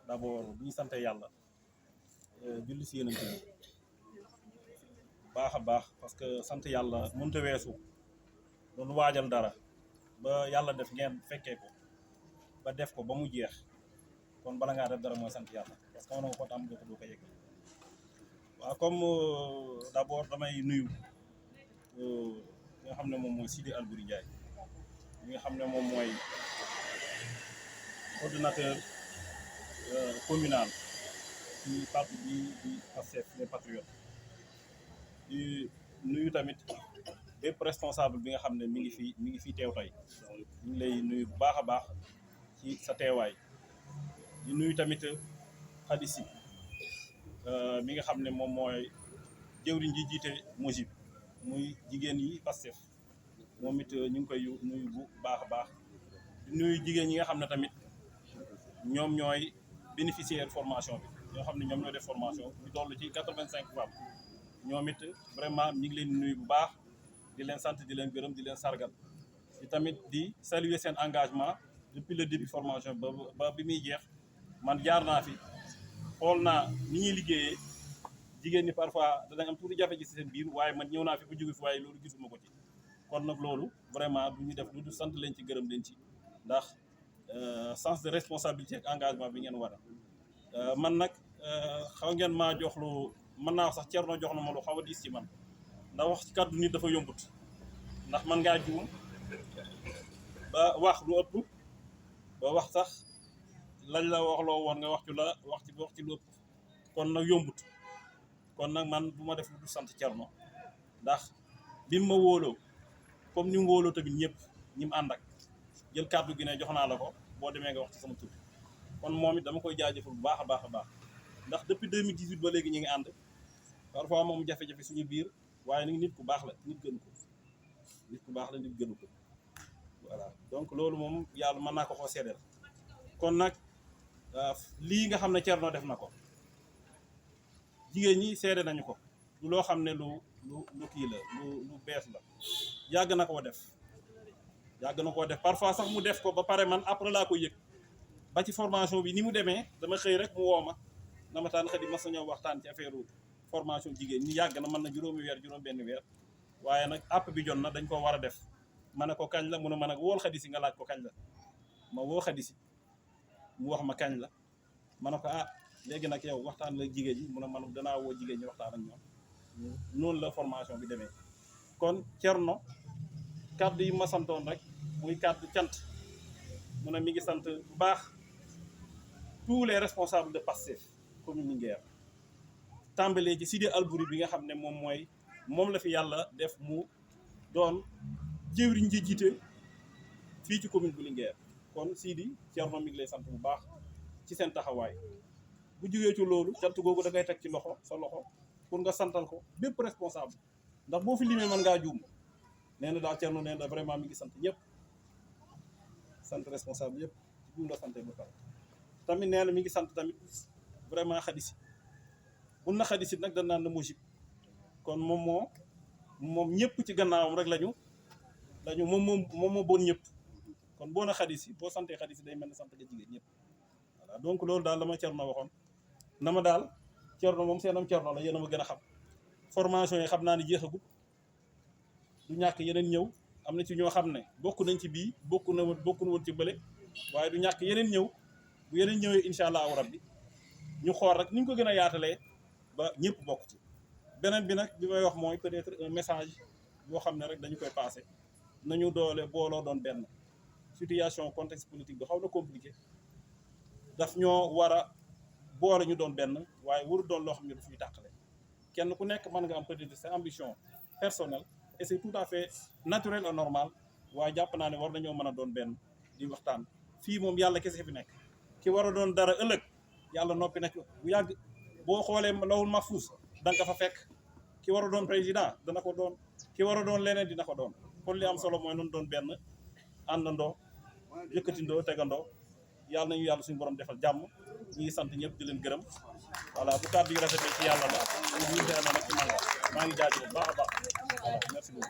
d'abord bu ñu sante yàlla julli si yonent bi baax a baax parce que sant yàlla mënut a weesu doon waajal dara ba yàlla def ngeen fekkee ko ba def ko ba mu jeex kon bala ngaa def dara mooy sant yàlla parce que mën nga ko tam doo ko yëg waaw comme d'abord damay nuyu nga xam ne moom mooy Sidi Albouri Ndiaye mi nga xam ne moom mooy coordonnateur communal ci parti bi di Pastef les Patriotes di nuyu tamit bépp responsable bi nga xam ne mi ngi fi teew tey ñu ngi lay nuyu bu baax a baax ci sa teewaay di nuyu tamit Khady Sy mi nga xam ne moom mooy jëwriñ ji jiite Mojib muy jigéen yi Pastef moom it ñu ngi koy nuyu bu baax a baax di nuyu jigéen ñi nga xam ne tamit ñoom ñooy bénéficiaire formation bi ñoo xam ne ñoom ñoo def formation ñu toll ci 85 femmes ñoom it vraiment ñu ngi leen nuyu bu baax di leen sant di leen gërëm di leen sargal di tamit di saluer seen engagement depuis le début formation ba bi muy jeex man jaar naa fi xool naa ni ñuy liggéeyee jigéen ñi parfois danañ am tuuti jafe ci seen biir waaye man ñëw naa fi bu jóge fi waaye loolu gisuma ko ci kon nag loolu vraiment du ñu def lu du sant leen ci gërëm leen ci ndax sens de responsabilité ak engagement bi ngeen war a man nag xaw ngeen maa jox lu mën naa wax sax Thierno jox na ma lu xaw a diis ci man ndax wax ci kàddu nit dafa yombut ndax man ngaa juum ba wax lu ëpp ba wax sax lañ la waxloo woon nga wax ci lu ëpp kon nag yombut kon nag man bu ma def lu du sant Thierno ndax bi ma wóoloo comme ni mu wóoloo tamit ñëpp ñi mu ànd ak jël kàddu gi ne jox naa la ko boo demee nga wax ci sama tur kon moom it dama koy jaajëfal bu baax a baax a baax ndax depuis 2018 ba léegi ñu ngi ànd parfois moom jafe-jafe suñu biir waaye nag nit ku baax la nit gënu ko nit ku baax la nit gënu ko voilà donc loolu moom yàlla mën naa ko koo seedeel kon nag lii nga xam ne Thierno def na ko jigéen ñi seede nañu ko du loo xam ne lu kii la lu bees la yàgg na koo def parfois sax mu def ko ba pare man après laa koy yëg ba ci formation bi ni mu demee dama xëy rek mu woo ma dama taan xëy mas nañoo waxtaan ci affaire formation jigéen ñi yàgg na mën na juróomi weer juróom benn weer waaye nag app bi jot na dañ ko war a def ma ne ko kañ la mu ne ma nag wool Khady Sy nga laaj ko kañ la ma woo Khady Sy mu wax ma kañ la ma ne ko léegi nag yow waxtaan la jigéen ñi mu ne man danaa woo jigéen ñi waxtaan ak ñoom noonu la formation bi demee kon Thierno kàddu yi ma santoon rek muy kàddu cant mu ne mi ngi sant bu baax tous les responsables de Pastef commune Linguère tàmbalee ci Sidi Albouri bi nga xam ne moom la fi yàlla def mu doon jëwriñ ji jiite fii ci commune bu Linguère kon Sidi Thierno mi ngi lay sant bu baax ci seen taxawaay bu jógee ci loolu sant googu da ngay teg ci sa loxo pour nga santal ko bépp responsable ndax boo fi limee mën ngaa juum nee na daal Thierno nee na vraiment mi ngi sant ñëpp sant responsable yëpp ci bu mu la sante ba pare tamit nee na mi ngi sant tamit vraiment Khady Sy mun na Khady Sy nag dañ naan na Mojib kon moom ñëpp ci gannaawam rek lañu moom moo bon ñëpp kon boo na Khady Sy boo santee Khady Sy day mel ne sant nga jigéen ñëpp voilà donc loolu daal la ma Thierno waxoon na ma daal Thierno moom seenam Thierno la yéen a ma gën a xam formation yi xam naa ne jeexagul du ñàkk yeneen ñëw am na ci ñoo xam ne bokk nañ ci bii bokk na woon ci bële waaye du ñàkk yeneen ñëw bu yeneen ñëwee incha allahu rabbi ñu xool rek ni ñu ko gën a yaatalee ba ñëpp bokk ci beneen bi nag bi may wax mooy peut-être un message boo xam ne rek dañu koy passé nañu booloo doon benn situation contexte politique bi xaw na compliqué daf ñoo war a boole ñu doon benn waaye waru doon loo xam ne daf ñuy tàqale kenn ku nekk mën nga am peut-être sa ambition personnelle et c'est tout à fait naturel et normal waaye jàpp naa ne war nañoo mën a doon benn di waxtaan fii moom yàlla kese fi nekk ki war a doon dara ëllëg yàlla noppi nag bu yàgg boo xoolee lawul mahfuus da nga fa fekk ki war a doon président dana ko doon ki war a doon leneen dina ko doon kon li am solo mooy noonu doon benn àndandoo yëkkatindoo tegandoo yàlla nañu yàlla suñu borom defal jàmm ñu ngi sant ñëpp di leen gërëm voilà bu kàddu yi rafetee ci yàlla la ñu ngi nag ci man la maa ngi jaajëfal baax a baax voilà merci beaucoup